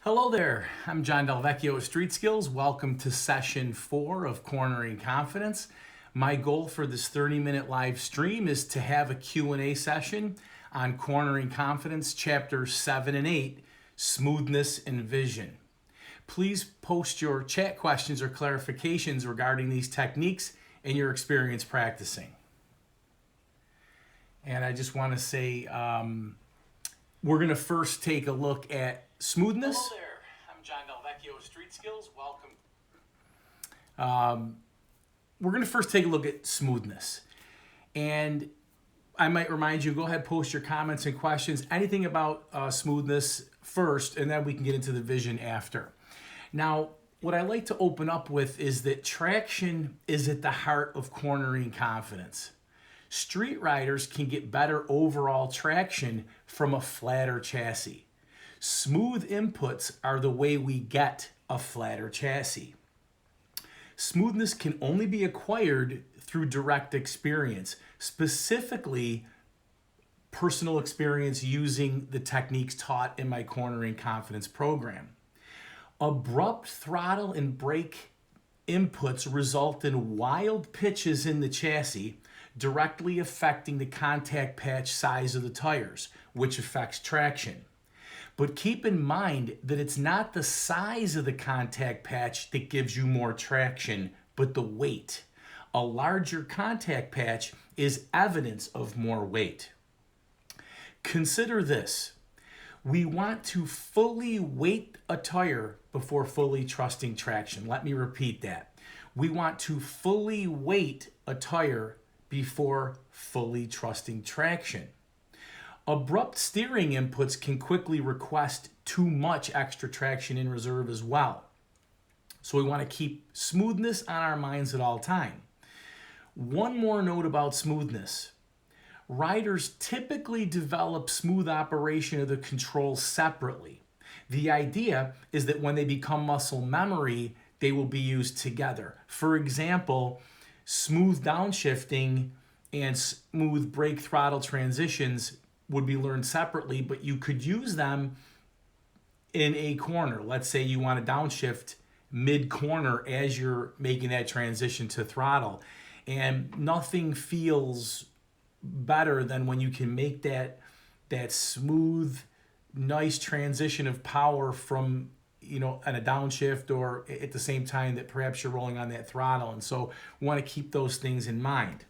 Hello there, I'm John Delvecchio of Street Skills. Welcome to session 4 of Cornering Confidence. My goal for this 30-minute live stream is to have a Q&A session on Cornering Confidence, chapters 7 and 8, Smoothness and Vision. Please post your chat questions or clarifications regarding these techniques and your experience practicing. And I just want to say, we're going to first take a look at smoothness. Hello there, I'm John Delvecchio of Street Skills. Welcome. We're going to first take a look at smoothness. And I might remind you, go ahead, post your comments and questions, anything about smoothness first, and then we can get into the vision after. Now, what I like to open up with is that traction is at the heart of cornering confidence. Street riders can get better overall traction from a flatter chassis. Smooth inputs are the way we get a flatter chassis. Smoothness can only be acquired through direct experience, specifically personal experience using the techniques taught in my Cornering Confidence program. Abrupt throttle and brake inputs result in wild pitches in the chassis, directly affecting the contact patch size of the tires, which affects traction. But keep in mind that it's not the size of the contact patch that gives you more traction, but the weight. A larger contact patch is evidence of more weight. Consider this. We want to fully weight a tire before fully trusting traction. Let me repeat that. We want to fully weight a tire before fully trusting traction. Abrupt steering inputs can quickly request too much extra traction in reserve as well. So we want to keep smoothness on our minds at all time. One more note about smoothness. Riders typically develop smooth operation of the controls separately. The idea is that when they become muscle memory, they will be used together. For example, smooth downshifting and smooth brake throttle transitions would be learned separately, but you could use them in a corner. Let's say you want to downshift mid-corner as you're making that transition to throttle. And nothing feels better than when you can make that smooth, nice transition of power from, at a downshift or at the same time that perhaps you're rolling on that throttle. And so we want to keep those things in mind.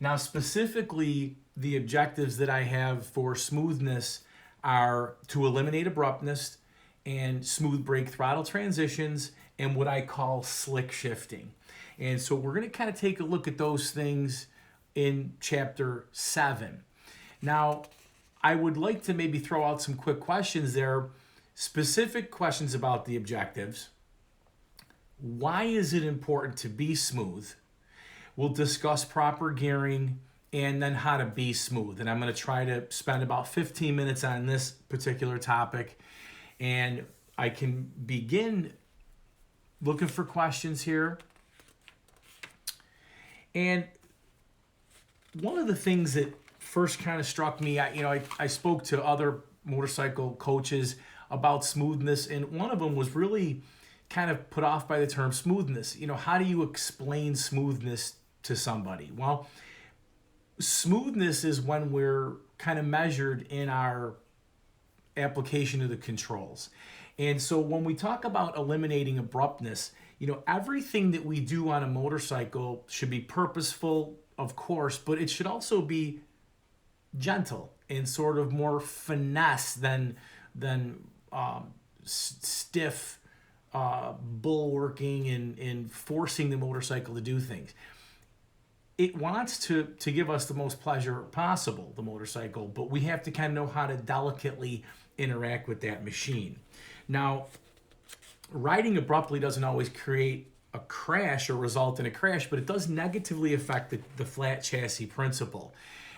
Now, specifically, the objectives that I have for smoothness are to eliminate abruptness and smooth brake throttle transitions and what I call slick shifting. And so we're going to kind of take a look at those things in chapter 7. Now, I would like to maybe throw out some quick questions there, specific questions about the objectives. Why is it important to be smooth? We'll discuss proper gearing and then how to be smooth. And I'm going to try to spend about 15 minutes on this particular topic. And I can begin looking for questions here. And one of the things that first kind of struck me, I spoke to other motorcycle coaches about smoothness, and one of them was really kind of put off by the term smoothness. How do you explain smoothness to somebody? Well, smoothness is when we're kind of measured in our application of the controls. And so when we talk about eliminating abruptness, everything that we do on a motorcycle should be purposeful, of course, but it should also be gentle and sort of more finesse than stiff bulwarking and forcing the motorcycle to do things. It wants to give us the most pleasure possible, the motorcycle, but we have to kind of know how to delicately interact with that machine. Now, riding abruptly doesn't always create a crash or result in a crash, but it does negatively affect the flat chassis principle.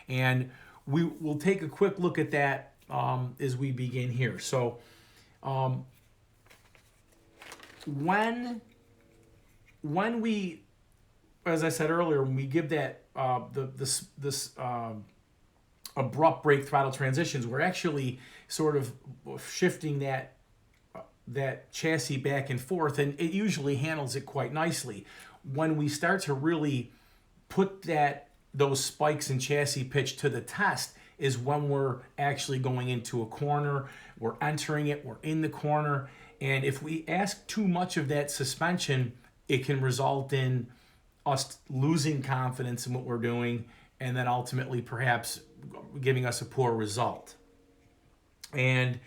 And we will take a quick look at that as we begin here. So when we, as I said earlier, when we give that this abrupt brake throttle transitions, we're actually sort of shifting that that chassis back and forth, and it usually handles it quite nicely. When we start to really put those spikes in chassis pitch to the test is when we're actually going into a corner, we're entering it, we're in the corner, and if we ask too much of that suspension, it can result in us losing confidence in what we're doing, and then ultimately perhaps giving us a poor result. And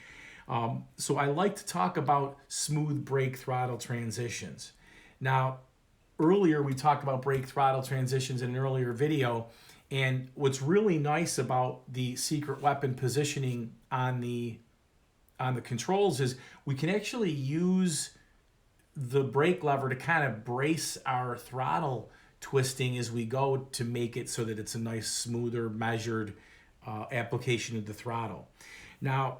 so I like to talk about smooth brake throttle transitions. Now, earlier we talked about brake throttle transitions in an earlier video, and what's really nice about the secret weapon positioning on the controls is we can actually use the brake lever to kind of brace our throttle twisting as we go to make it so that it's a nice, smoother, measured application of the throttle. Now,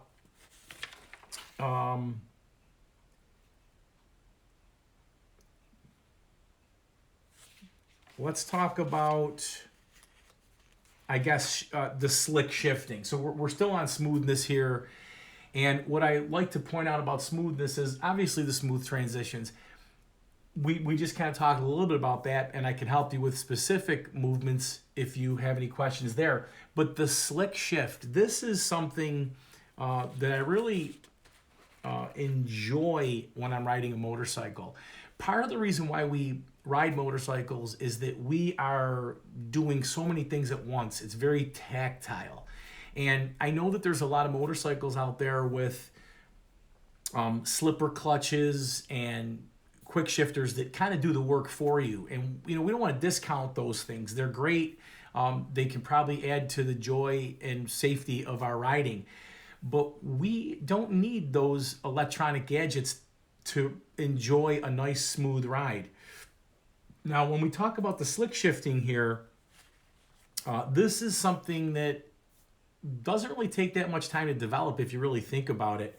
let's talk about, I guess, the slick shifting. So we're still on smoothness here. And what I like to point out about smoothness is obviously the smooth transitions. We just kind of talked a little bit about that, and I can help you with specific movements if you have any questions there. But the slick shift, this is something that I really enjoy when I'm riding a motorcycle. Part of the reason why we ride motorcycles is that we are doing so many things at once. It's very tactile. And I know that there's a lot of motorcycles out there with slipper clutches and quick shifters that kind of do the work for you. And, we don't want to discount those things. They're great. They can probably add to the joy and safety of our riding. But we don't need those electronic gadgets to enjoy a nice, smooth ride. Now, when we talk about the slick shifting here, this is something that doesn't really take that much time to develop if you really think about it.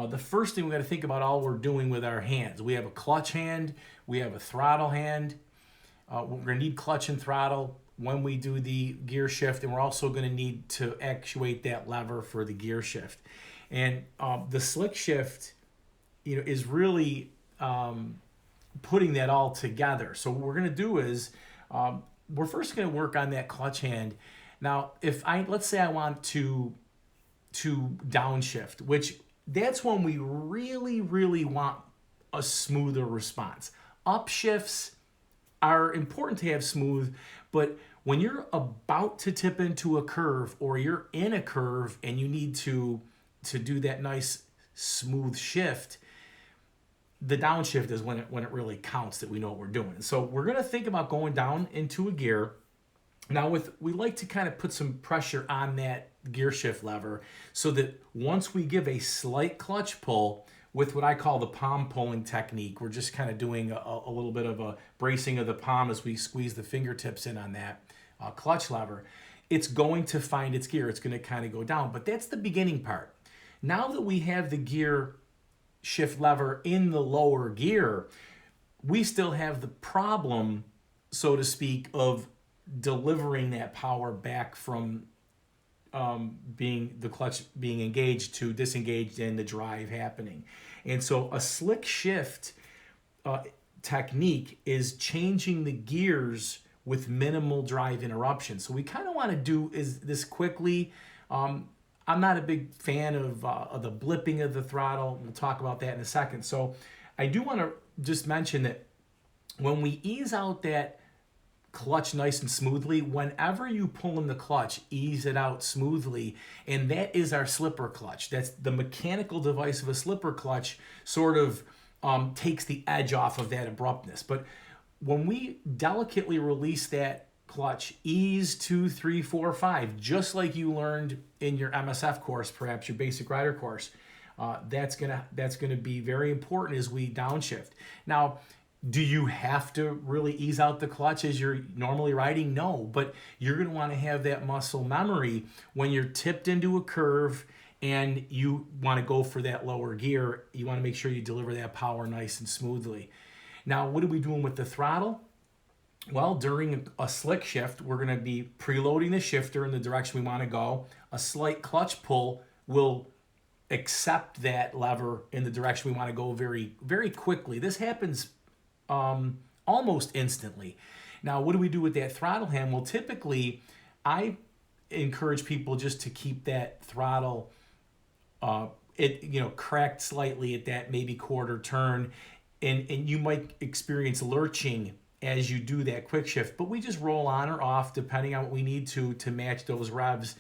The first thing we got to think about all we're doing with our hands. We have a clutch hand, we have a throttle hand. We're going to need clutch and throttle when we do the gear shift, and we're also going to need to actuate that lever for the gear shift. And the slick shift, is really putting that all together. So what we're going to do is we're first going to work on that clutch hand. Now, let's say I want to downshift, which that's when we really, really want a smoother response. Upshifts are important to have smooth, but when you're about to tip into a curve or you're in a curve and you need to do that nice smooth shift, the downshift is when it really counts, that we know what we're doing. So we're going to think about going down into a gear. Now, we like to kind of put some pressure on that gear shift lever so that once we give a slight clutch pull with what I call the palm pulling technique, we're just kind of doing a little bit of a bracing of the palm as we squeeze the fingertips in on that clutch lever. It's going to find its gear. It's going to kind of go down, but that's the beginning part. Now that we have the gear shift lever in the lower gear, we still have the problem, so to speak, of delivering that power back from the clutch being engaged to disengaged and the drive happening. And so a slick shift technique is changing the gears with minimal drive interruption. So we kind of want to do this quickly. I'm not a big fan of the blipping of the throttle. We'll talk about that in a second. So I do want to just mention that when we ease out that clutch nice and smoothly, whenever you pull in the clutch, ease it out smoothly, and that is our slipper clutch. That's the mechanical device of a slipper clutch, sort of takes the edge off of that abruptness. But when we delicately release that clutch, ease 2, 3, 4, 5, just like you learned in your MSF course, perhaps your basic rider course, that's gonna be very important as we downshift. Now, do you have to really ease out the clutch as you're normally riding? No, but you're going to want to have that muscle memory when you're tipped into a curve and you want to go for that lower gear. You want to make sure you deliver that power nice and smoothly. Now, what are we doing with the throttle? Well, during a slick shift, we're going to be preloading the shifter in the direction we want to go. A slight clutch pull will accept that lever in the direction we want to go very, very quickly. This happens almost instantly. Now, what do we do with that throttle hand? Well, typically, I encourage people just to keep that throttle cracked slightly at that maybe quarter turn, and you might experience lurching as you do that quick shift, but we just roll on or off depending on what we need to match those revs.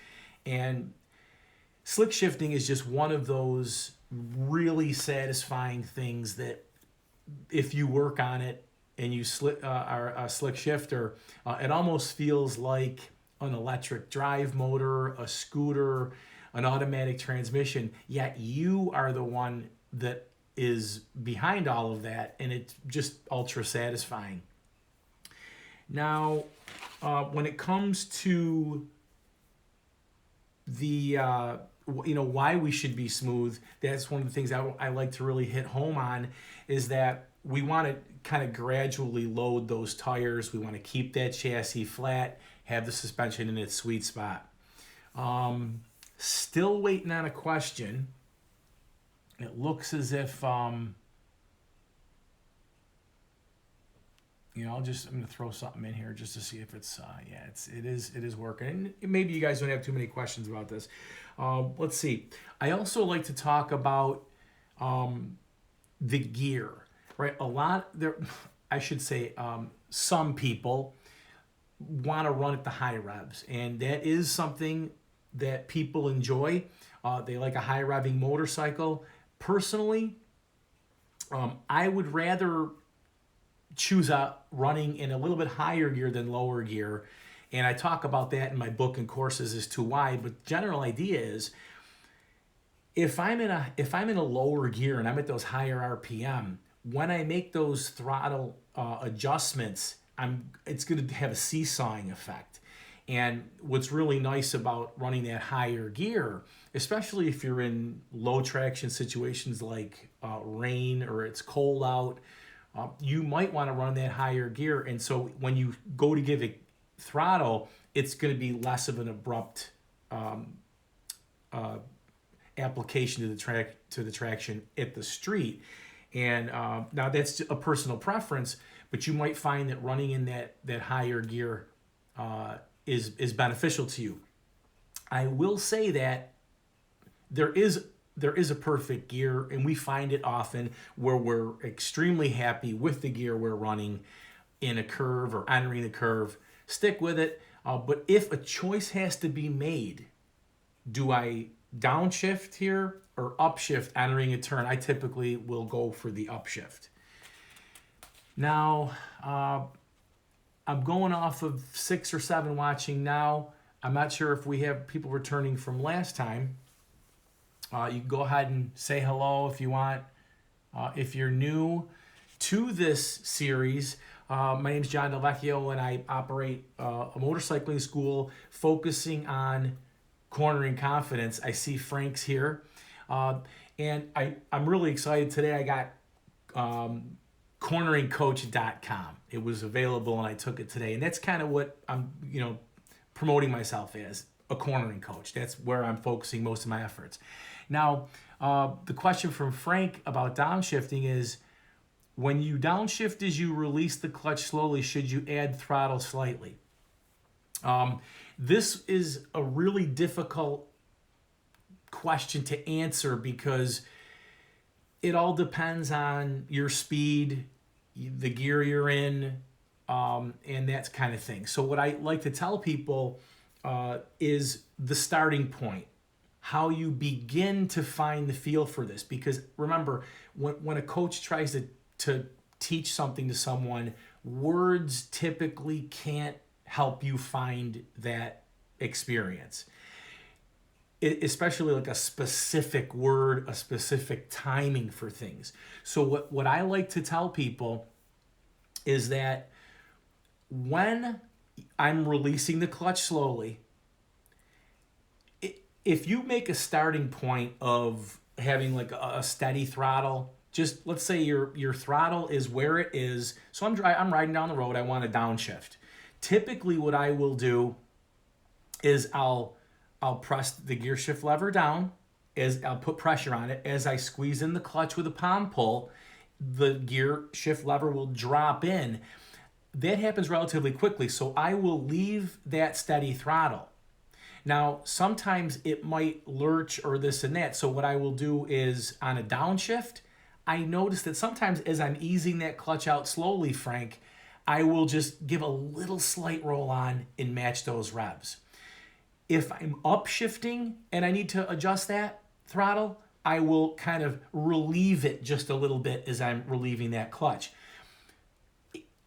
And slick shifting is just one of those really satisfying things that if you work on it and you are a slick shifter, it almost feels like an electric drive motor, a scooter, an automatic transmission, yet you are the one that is behind all of that, and it's just ultra satisfying. Now, when it comes to the why we should be smooth, that's one of the things I like to really hit home on, is that we want to kind of gradually load those tires. We want to keep that chassis flat, have the suspension in its sweet spot. Still waiting on a question. It looks as if I'm going to throw something in here just to see if it's it is working. And maybe you guys don't have too many questions about this. Let's see. I also like to talk about the gear, right? Some people want to run at the high revs, and that is something that people enjoy. They like a high revving motorcycle. Personally, I would rather choose running in a little bit higher gear than lower gear, and I talk about that in my book and courses as to why. But the general idea is, if I'm in a lower gear and I'm at those higher RPM, when I make those throttle adjustments, it's going to have a seesawing effect. And what's really nice about running that higher gear, especially if you're in low traction situations like rain or it's cold out, you might want to run that higher gear. And so when you go to give it throttle, it's going to be less of an abrupt application to the traction at the street. And now that's a personal preference, but you might find that running in that higher gear is beneficial to you. I will say that there is a perfect gear, and we find it often where we're extremely happy with the gear we're running in a curve or entering the curve. Stick with it. But if a choice has to be made, do I downshift here or upshift entering a turn? I typically will go for the upshift. Now, I'm going off of 6 or 7 watching now. I'm not sure if we have people returning from last time. You can go ahead and say hello if you want. If you're new to this series, my name is John Delvecchio, and I operate a motorcycling school focusing on cornering confidence. I see Frank's here. And I'm really excited today. I got corneringcoach.com. It was available and I took it today. And that's kind of what I'm, promoting myself as, a cornering coach. That's where I'm focusing most of my efforts. Now, the question from Frank about downshifting is, when you downshift as you release the clutch slowly, should you add throttle slightly? This is a really difficult question to answer because it all depends on your speed, the gear you're in, and that kind of thing. So what I like to tell people is the starting point, how you begin to find the feel for this. Because remember, when a coach tries to teach something to someone, words typically can't help you find that experience. Especially like a specific word, a specific timing for things. So what I like to tell people is that when I'm releasing the clutch slowly, if you make a starting point of having like a steady throttle, just let's say your throttle is where it is. So I'm riding down the road, I want to downshift. Typically what I will do is I'll press the gear shift lever down as I'll put pressure on it, as I squeeze in the clutch with a palm pull, the gear shift lever will drop in. That happens relatively quickly, so I will leave that steady throttle. Now, sometimes it might lurch or this and that, so what I will do is on a downshift, I notice that sometimes as I'm easing that clutch out slowly, Frank, I will just give a little slight roll on and match those revs. If I'm upshifting and I need to adjust that throttle, I will kind of relieve it just a little bit as I'm relieving that clutch.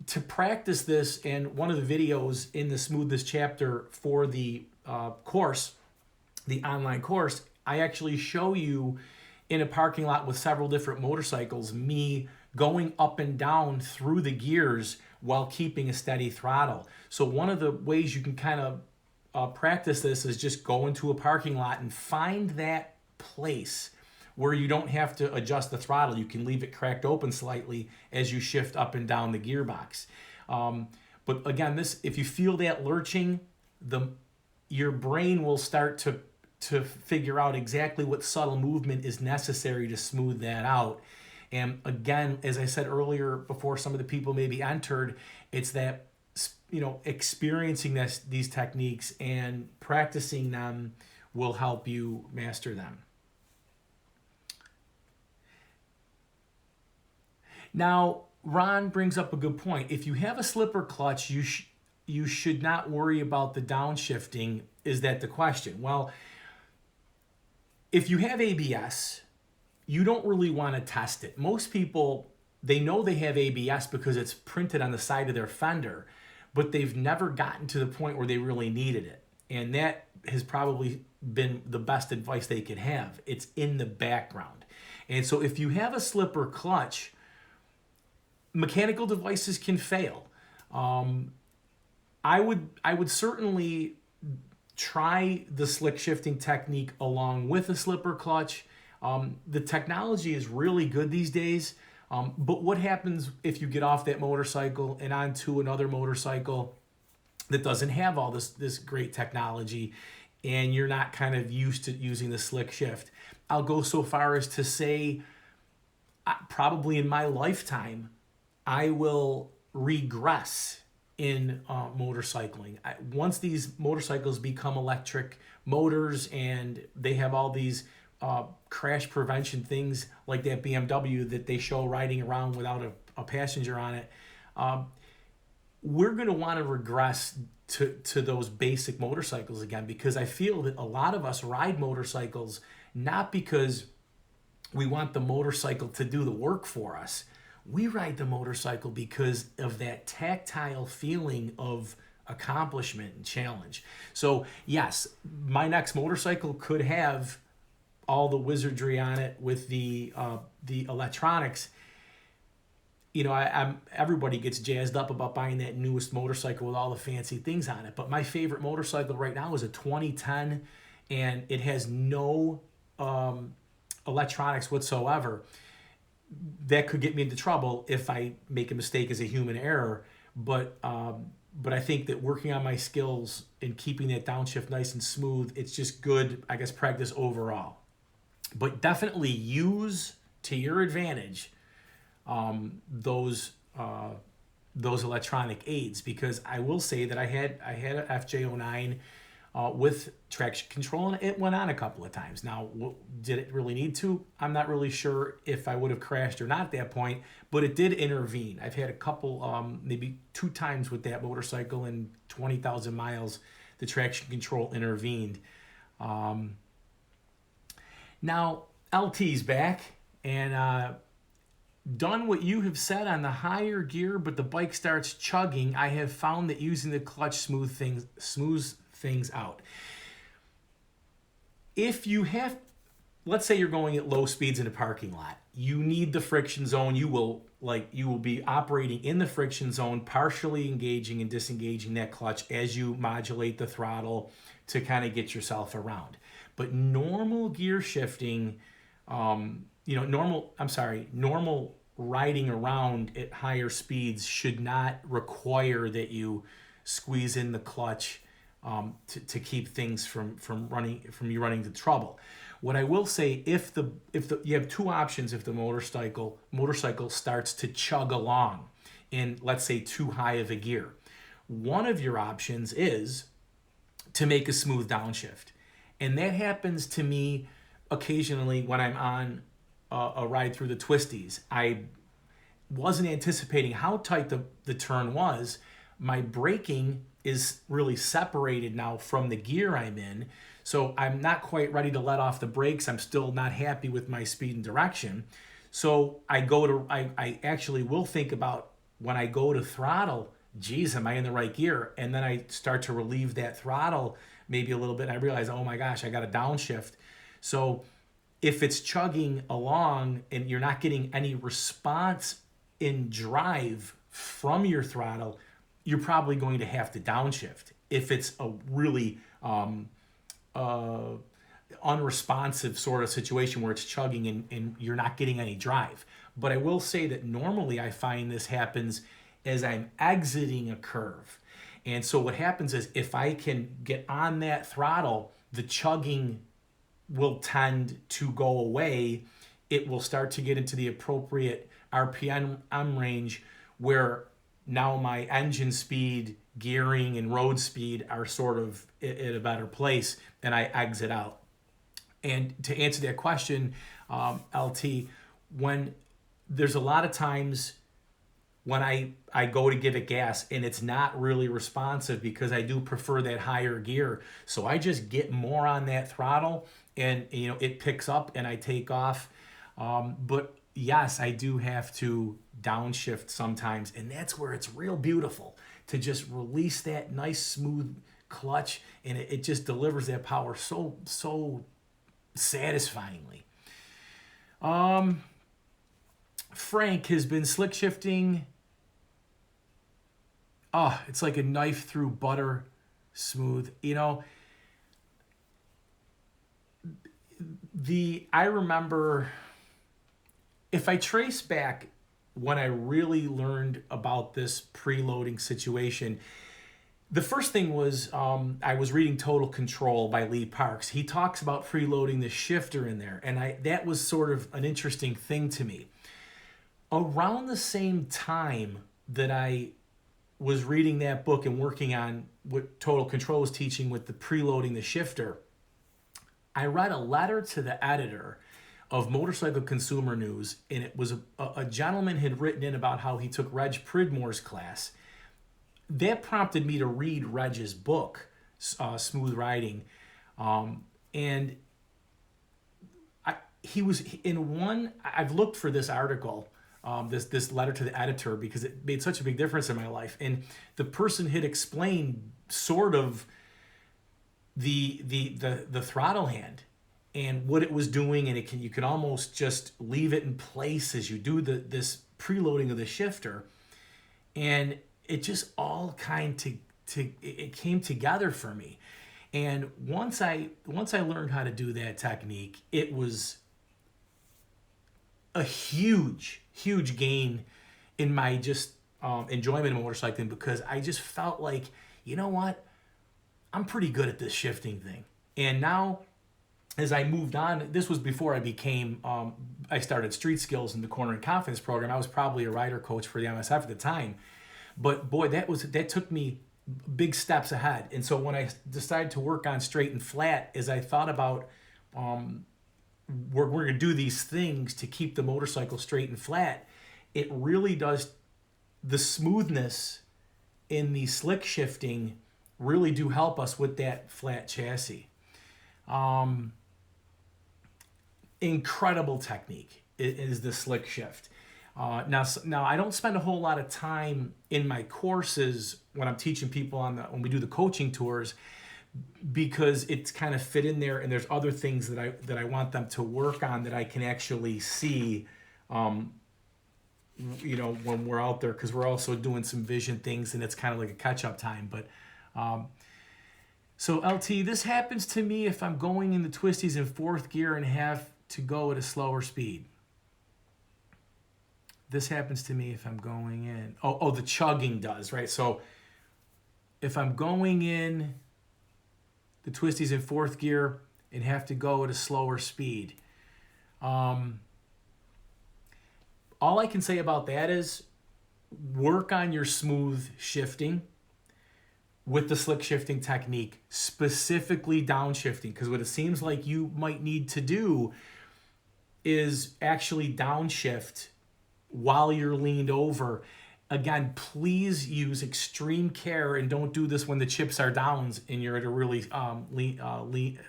To practice this, and one of the videos in the Smoothness chapter for the course, the online course, I actually show you in a parking lot with several different motorcycles, me going up and down through the gears while keeping a steady throttle. So one of the ways you can kind of practice this is just go into a parking lot and find that place where you don't have to adjust the throttle. You can leave it cracked open slightly as you shift up and down the gearbox. But again, if you feel that lurching, your brain will start to figure out exactly what subtle movement is necessary to smooth that out. And again, as I said earlier, before some of the people maybe entered, it's that, experiencing these techniques and practicing them will help you master them. Now, Ron brings up a good point. If you have a slipper clutch, you should not worry about the downshifting. Is that the question? Well, if you have ABS, you don't really want to test it. Most people, they know they have ABS because it's printed on the side of their fender, but they've never gotten to the point where they really needed it. And that has probably been the best advice they could have. It's in the background. And so if you have a slipper clutch, mechanical devices can fail. I would certainly try the slick shifting technique along with a slipper clutch. The technology is really good these days. But what happens if you get off that motorcycle and onto another motorcycle that doesn't have all this great technology and you're not kind of used to using the slick shift? I'll go so far as to say probably in my lifetime, I will regress in motorcycling. Once these motorcycles become electric motors and they have all these crash prevention things like that BMW that they show riding around without a passenger on it, we're going to want to regress to those basic motorcycles again, because I feel that a lot of us ride motorcycles not because we want the motorcycle to do the work for us. We ride the motorcycle because of that tactile feeling of accomplishment and challenge. So yes, my next motorcycle could have all the wizardry on it with the electronics. Everybody gets jazzed up about buying that newest motorcycle with all the fancy things on it. But my favorite motorcycle right now is a 2010, and it has no electronics whatsoever. That could get me into trouble if I make a mistake as a human error. But I think that working on my skills and keeping that downshift nice and smooth, it's just good, I guess, practice overall. But definitely use to your advantage those electronic aids, because I will say that I had an FJ09 with traction control, and it went on a couple of times. Now, did it really need to? I'm not really sure if I would have crashed or not at that point, but it did intervene. I've had a couple, maybe 2 times with that motorcycle in 20,000 miles, the traction control intervened. Now, LT's back and done what you have said on the higher gear, but the bike starts chugging. I have found that using the clutch smooths things out. If you have, let's say you're going at low speeds in a parking lot, you need the friction zone. You will be operating in the friction zone, partially engaging and disengaging that clutch as you modulate the throttle to kind of get yourself around. But normal gear shifting, normal riding around at higher speeds should not require that you squeeze in the clutch to keep things from you running into trouble. What I will say, if you have two options, if the motorcycle starts to chug along in, let's say, too high of a gear, one of your options is to make a smooth downshift. And that happens to me occasionally when I'm on a ride through the twisties. I wasn't anticipating how tight the turn was. My braking is really separated now from the gear I'm in. So I'm not quite ready to let off the brakes. I'm still not happy with my speed and direction. So I actually will think about, when I go to throttle, geez, am I in the right gear? And then I start to relieve that throttle maybe a little bit. And I realize, oh my gosh, I got a downshift. So if it's chugging along and you're not getting any response in drive from your throttle, you're probably going to have to downshift. If it's a really unresponsive sort of situation where it's chugging and you're not getting any drive. But I will say that normally I find this happens as I'm exiting a curve. And so what happens is, if I can get on that throttle, the chugging will tend to go away. It will start to get into the appropriate RPM range, where now my engine speed, gearing, and road speed are sort of at a better place, and I exit out. And to answer that question, LT, when there's a lot of times when I go to give it gas and it's not really responsive, because I do prefer that higher gear. So I just get more on that throttle, and it picks up and I take off. But yes, I do have to downshift sometimes, and that's where it's real beautiful to just release that nice smooth clutch, and it just delivers that power so satisfyingly. Frank has been slick shifting. Oh, it's like a knife through butter smooth. I remember, if I trace back when I really learned about this preloading situation, the first thing was, I was reading Total Control by Lee Parks. He talks about preloading the shifter in there, and that was sort of an interesting thing to me. Around the same time that I was reading that book and working on what Total Control was teaching with the preloading the shifter, I read a letter to the editor of Motorcycle Consumer News, and it was a gentleman had written in about how he took Reg Pridmore's class. That prompted me to read Reg's book, Smooth Riding, and he was in one. I've looked for this article, this letter to the editor, because it made such a big difference in my life. And the person had explained sort of the throttle hand and what it was doing, and you can almost just leave it in place as you do this preloading of the shifter, and it just all it came together for me. And once I learned how to do that technique, it was a huge gain in my just enjoyment of motorcycling, because I just felt like, you know what, I'm pretty good at this shifting thing. And now, as I moved on, this was before I started Street Skills in the Corner and Confidence program. I was probably a rider coach for the MSF at the time. But boy, that took me big steps ahead. And so when I decided to work on straight and flat, as I thought about, we're going to do these things to keep the motorcycle straight and flat, it really does, the smoothness in the slick shifting really do help us with that flat chassis. Incredible technique is the slick shift. Now I don't spend a whole lot of time in my courses when I'm teaching people when we do the coaching tours, because it's kind of fit in there, and there's other things that I want them to work on that I can actually see, when we're out there, because we're also doing some vision things, and it's kind of like a catch-up time. But so LT, this happens to me if I'm going in the twisties in fourth gear and have to go at a slower speed. This happens to me if I'm going in. Oh, the chugging does, right? So if I'm going in the twisties in fourth gear and have to go at a slower speed. All I can say about that is work on your smooth shifting with the slick shifting technique, specifically downshifting, because what it seems like you might need to do is actually downshift while you're leaned over. Again, please use extreme care and don't do this when the chips are downs and you're at a really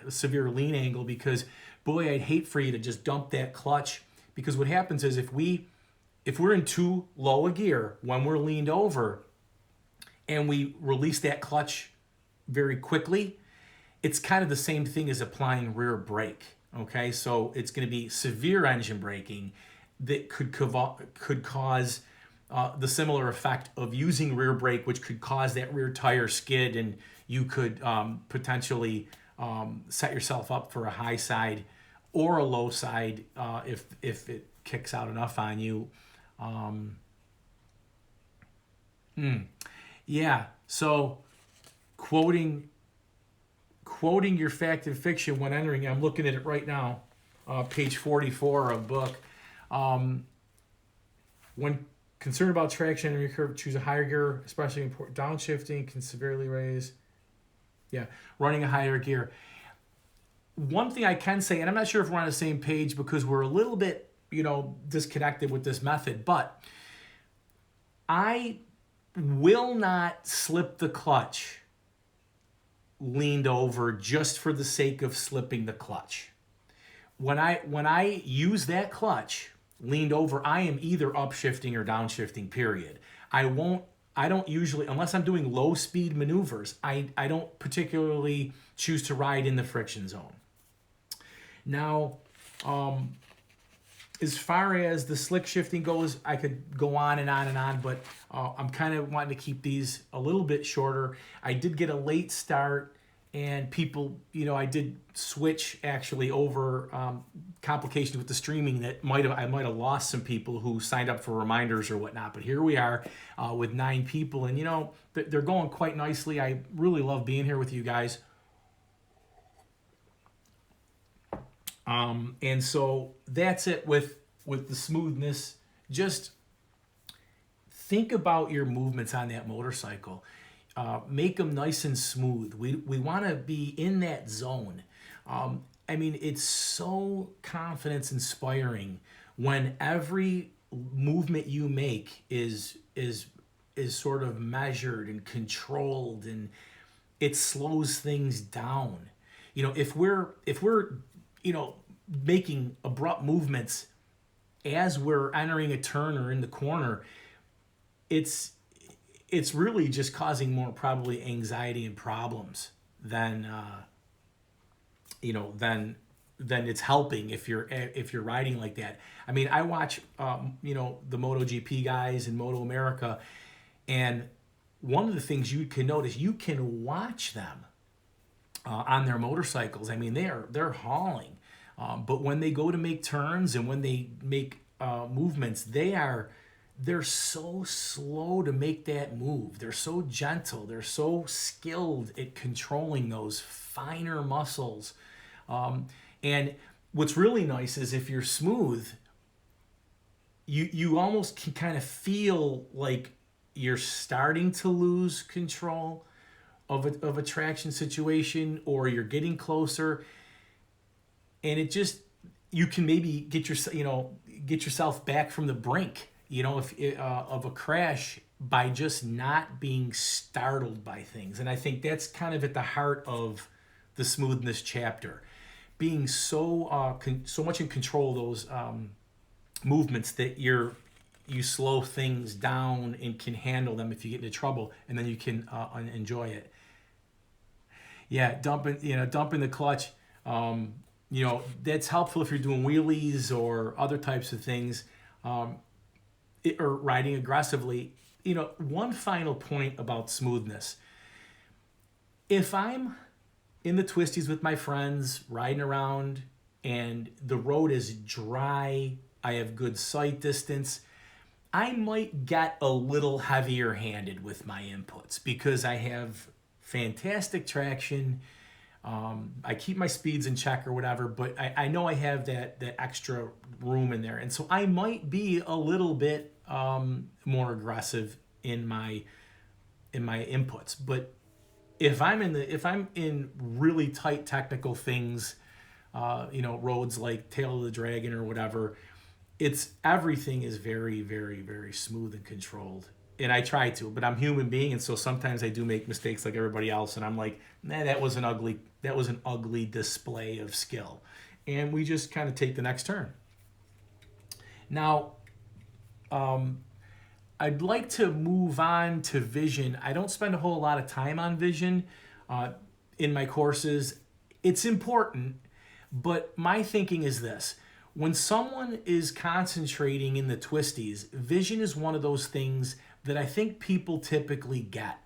severe lean angle, because boy, I'd hate for you to just dump that clutch, because what happens is if we're in too low a gear when we're leaned over and we release that clutch very quickly, it's kind of the same thing as applying rear brake. Okay, so it's going to be severe engine braking that could cause the similar effect of using rear brake, which could cause that rear tire skid, and you could potentially set yourself up for a high side or a low side if it kicks out enough on you. Yeah, so quoting your fact and fiction when entering, I'm looking at it right now, page 44 of book. When concerned about traction in your curve, choose a higher gear, especially important. Downshifting can severely raise. Yeah, running a higher gear. One thing I can say, and I'm not sure if we're on the same page because we're a little bit, disconnected with this method, but I will not slip the clutch leaned over just for the sake of slipping the clutch. When I use that clutch leaned over, I am either upshifting or downshifting, period. I don't usually, unless I'm doing low speed maneuvers, I don't particularly choose to ride in the friction zone. Now, as far as the slick shifting goes, I could go on and on and on, but I'm kind of wanting to keep these a little bit shorter. I did get a late start, and people, I did switch actually over complications with the streaming that I might have lost some people who signed up for reminders or whatnot. But here we are with 9 people, and they're going quite nicely. I really love being here with you guys. And so that's it with the smoothness. Just think about your movements on that motorcycle. Make them nice and smooth. We want to be in that zone. It's so confidence inspiring when every movement you make is sort of measured and controlled, and it slows things down. If we're making abrupt movements as we're entering a turn or in the corner, it's really just causing more probably anxiety and problems than it's helping if you're riding like that. I watch the MotoGP guys in Moto America, and one of the things you can notice, you can watch them on their motorcycles. They're hauling, but when they go to make turns and when they make movements, they're so slow to make that move. They're so gentle. They're so skilled at controlling those finer muscles. And what's really nice is if you're smooth, you almost can kind of feel like you're starting to lose control of a traction situation, or you're getting closer, and you can maybe get yourself back from the brink, of a crash by just not being startled by things. And I think that's kind of at the heart of the smoothness chapter, being so much in control of those movements that you slow things down and can handle them if you get into trouble, and then you can enjoy it. Yeah, dumping the clutch. That's helpful if you're doing wheelies or other types of things, or riding aggressively. One final point about smoothness. If I'm in the twisties with my friends riding around and the road is dry, I have good sight distance, I might get a little heavier handed with my inputs because I have fantastic traction. I keep my speeds in check or whatever, but I know I have that extra room in there. And so I might be a little bit more aggressive in my inputs. But if I'm in really tight technical things, roads like Tail of the Dragon or whatever, everything is very, very, very smooth and controlled. And I try to, but I'm a human being, and so sometimes I do make mistakes like everybody else, and I'm like, nah, that was an ugly display of skill. And we just kind of take the next turn. Now, I'd like to move on to vision. I don't spend a whole lot of time on vision in my courses. It's important, but my thinking is this. When someone is concentrating in the twisties, vision is one of those things that I think people typically get.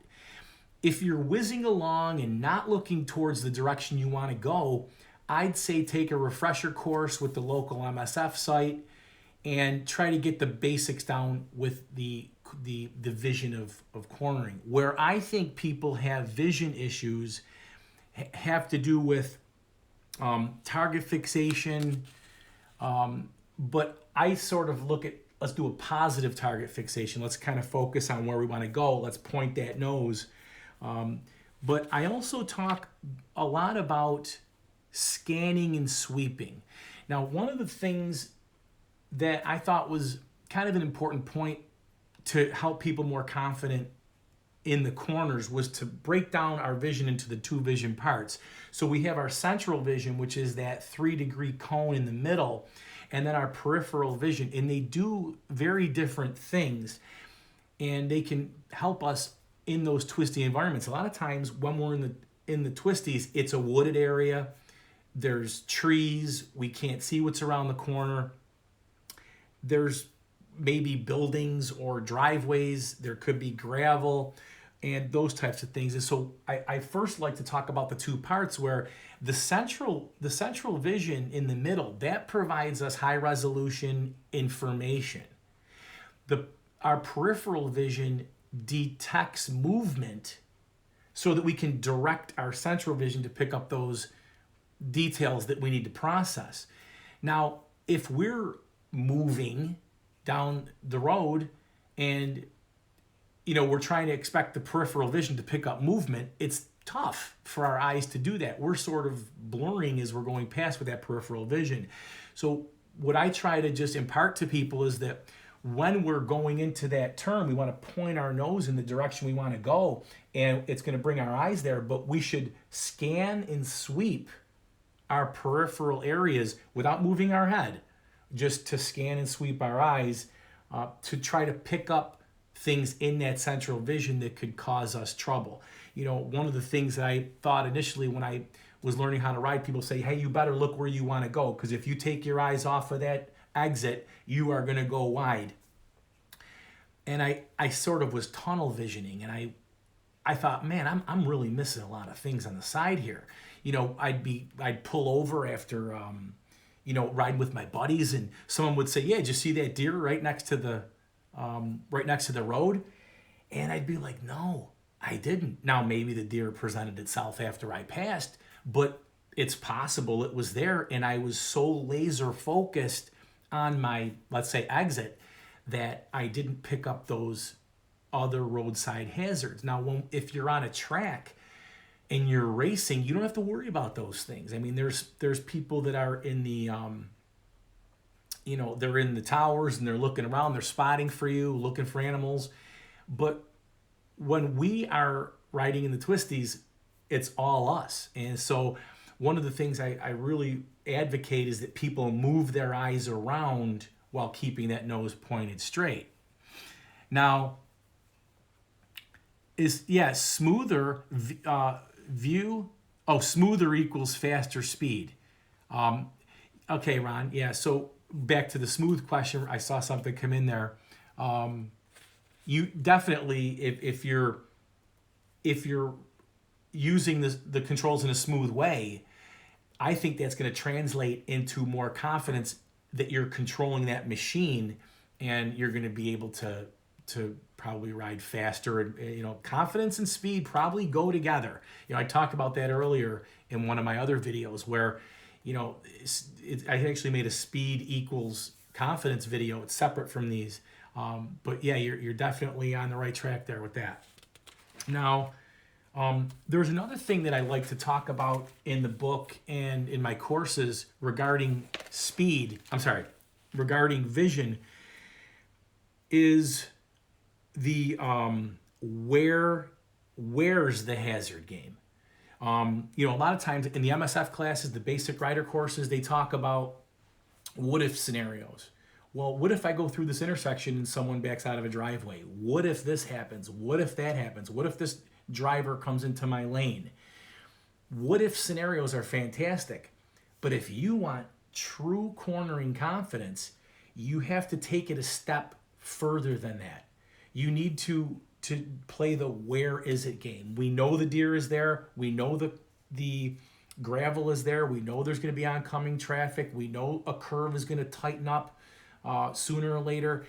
If you're whizzing along and not looking towards the direction you want to go, I'd say take a refresher course with the local MSF site and try to get the basics down with the vision of cornering. Where I think people have vision issues have to do with target fixation, but I sort of look at, let's do a positive target fixation. Let's kind of focus on where we want to go. Let's point that nose. But I also talk a lot about scanning and sweeping. Now, one of the things that I thought was kind of an important point to help people more confident in the corners was to break down our vision into the two vision parts. So we have our central vision, which is that 3-degree cone in the middle, and then our peripheral vision. And they do very different things, and they can help us in those twisty environments. A lot of times when we're in the twisties, it's a wooded area. There's trees. We can't see what's around the corner. There's maybe buildings or driveways. There could be gravel and those types of things. And so I first like to talk about the two parts where the central vision in the middle, that provides us high resolution information. Our peripheral vision detects movement so that we can direct our central vision to pick up those details that we need to process. Now, if we're moving down the road and we're trying to expect the peripheral vision to pick up movement, it's tough for our eyes to do that. We're sort of blurring as we're going past with that peripheral vision. So what I try to just impart to people is that when we're going into that turn, we want to point our nose in the direction we want to go, and it's going to bring our eyes there, but we should scan and sweep our peripheral areas without moving our head, just to scan and sweep our eyes to try to pick up things in that central vision that could cause us trouble. One of the things that I thought initially when I was learning how to ride, people say, hey, you better look where you want to go, because if you take your eyes off of that exit, you are going to go wide. And I sort of was tunnel visioning, and I thought, man, I'm really missing a lot of things on the side here. I'd pull over after riding with my buddies, and someone would say, yeah, did you see that deer right next to the road? And I'd be like, no, I didn't. Now, maybe the deer presented itself after I passed, but it's possible it was there. And I was so laser focused on my, let's say, exit that I didn't pick up those other roadside hazards. Now, if you're on a track and you're racing, you don't have to worry about those things. I mean, there's people that are in the they're in the towers and they're looking around, they're spotting for you, looking for animals. But when we are riding in the twisties, it's all us. And so one of the things I really advocate is that people move their eyes around while keeping that nose pointed straight. Now, smoother view. Oh, smoother equals faster speed. Okay, Ron. Yeah, so back to the smooth question, I saw something come in there. You definitely, if you're using the controls in a smooth way, I think that's going to translate into more confidence that you're controlling that machine, and you're going to be able to to probably ride faster. And confidence and speed probably go together. I talked about that earlier in one of my other videos where I actually made a speed equals confidence video. It's separate from these, but yeah, you're definitely on the right track there with that. Now, there's another thing that I like to talk about in the book and in my courses regarding regarding vision, is the where's the hazard game. A lot of times in the MSF classes, the basic rider courses, they talk about what if scenarios. Well, what if I go through this intersection and someone backs out of a driveway? What if this happens? What if that happens? What if this driver comes into my lane? What if scenarios are fantastic. But if you want true cornering confidence, you have to take it a step further than that. You need to play the where is it game. We know the deer is there. We know the gravel is there. We know there's going to be oncoming traffic. We know a curve is going to tighten up sooner or later.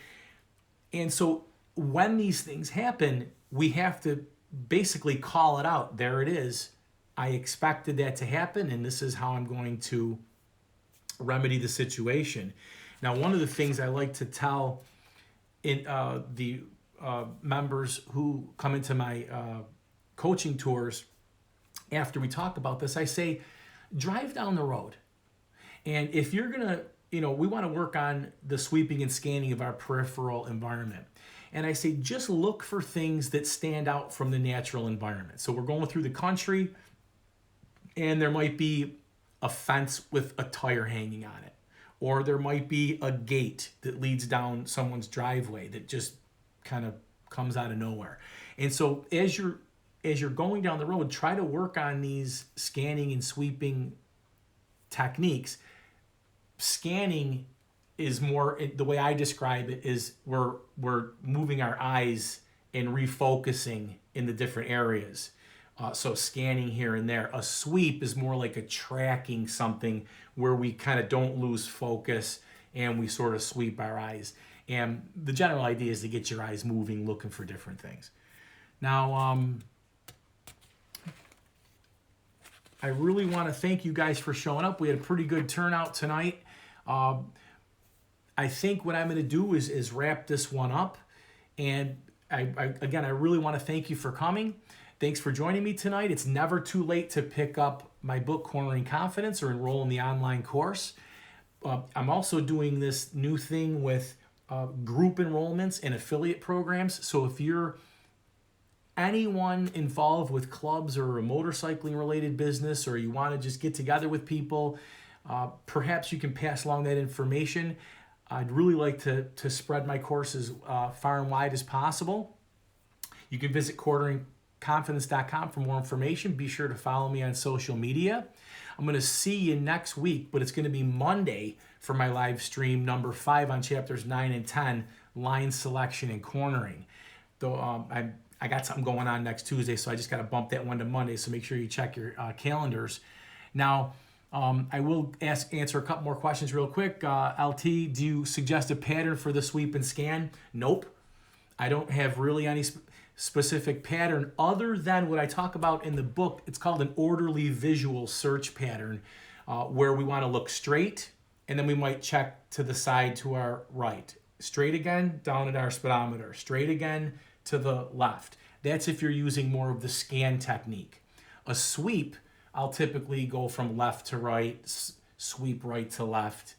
And so when these things happen, we have to basically call it out. There it is. I expected that to happen, and this is how I'm going to remedy the situation. Now, one of the things I like to tell in the members who come into my coaching tours after we talk about this, I say, drive down the road. And if you're going to, we want to work on the sweeping and scanning of our peripheral environment. And I say, just look for things that stand out from the natural environment. So we're going through the country, and there might be a fence with a tire hanging on it. Or there might be a gate that leads down someone's driveway that just kind of comes out of nowhere. And so as you're going down the road, try to work on these scanning and sweeping techniques. Scanning is more, the way I describe it is we're moving our eyes and refocusing in the different areas. So scanning here and there. A sweep is more like a tracking something where we kind of don't lose focus and we sort of sweep our eyes. And the general idea is to get your eyes moving, looking for different things. Now, I really want to thank you guys for showing up. We had a pretty good turnout tonight. I think what I'm going to do is wrap this one up. And I really want to thank you for coming. Thanks for joining me tonight. It's never too late to pick up my book, Cornering Confidence, or enroll in the online course. I'm also doing this new thing with group enrollments and affiliate programs. So if you're anyone involved with clubs or a motorcycling related business, or you want to just get together with people, perhaps you can pass along that information. I'd really like to spread my courses far and wide as possible. You can visit corneringconfidence.com for more information. Be sure to follow me on social media. I'm going to see you next week, but it's going to be Monday for my live stream number 5 on chapters 9 and 10, line selection and cornering. Though I got something going on next Tuesday, so I just got to bump that one to Monday, so make sure you check your calendars. Now, I will answer a couple more questions real quick. LT, do you suggest a pattern for the sweep and scan? Nope. I don't have really any specific pattern other than what I talk about in the book. It's called an orderly visual search pattern, where we want to look straight, and then we might check to the side to our right. Straight again, down at our speedometer. Straight again, to the left. That's if you're using more of the scan technique. A sweep, I'll typically go from left to right, sweep right to left.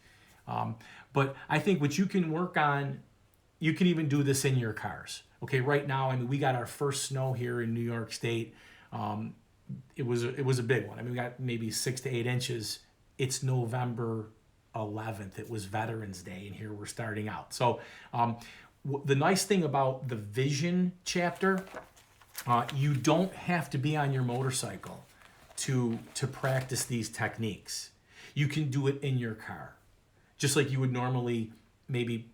But I think what you can work on, you can even do this in your cars. Okay, right now, we got our first snow here in New York State. It was a big one. We got maybe 6 to 8 inches. It's November 11th. It was Veterans Day, and here we're starting out. So the nice thing about the vision chapter, you don't have to be on your motorcycle to practice these techniques. You can do it in your car, just like you would normally maybe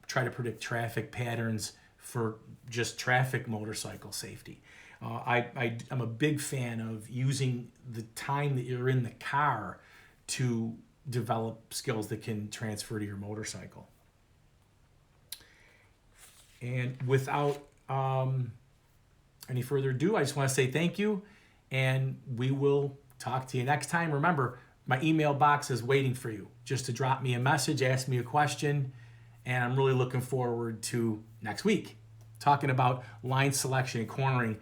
try to predict traffic patterns for just traffic motorcycle safety. I'm a big fan of using the time that you're in the car to develop skills that can transfer to your motorcycle. And without any further ado, I just want to say thank you, and we will talk to you next time. Remember, my email box is waiting for you just to drop me a message, ask me a question, and I'm really looking forward to next week talking about line selection and cornering.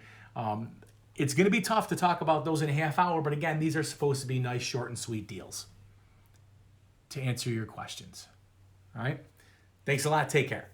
It's going to be tough to talk about those in a half hour, but again, these are supposed to be nice, short, and sweet deals to answer your questions. All right? Thanks a lot. Take care.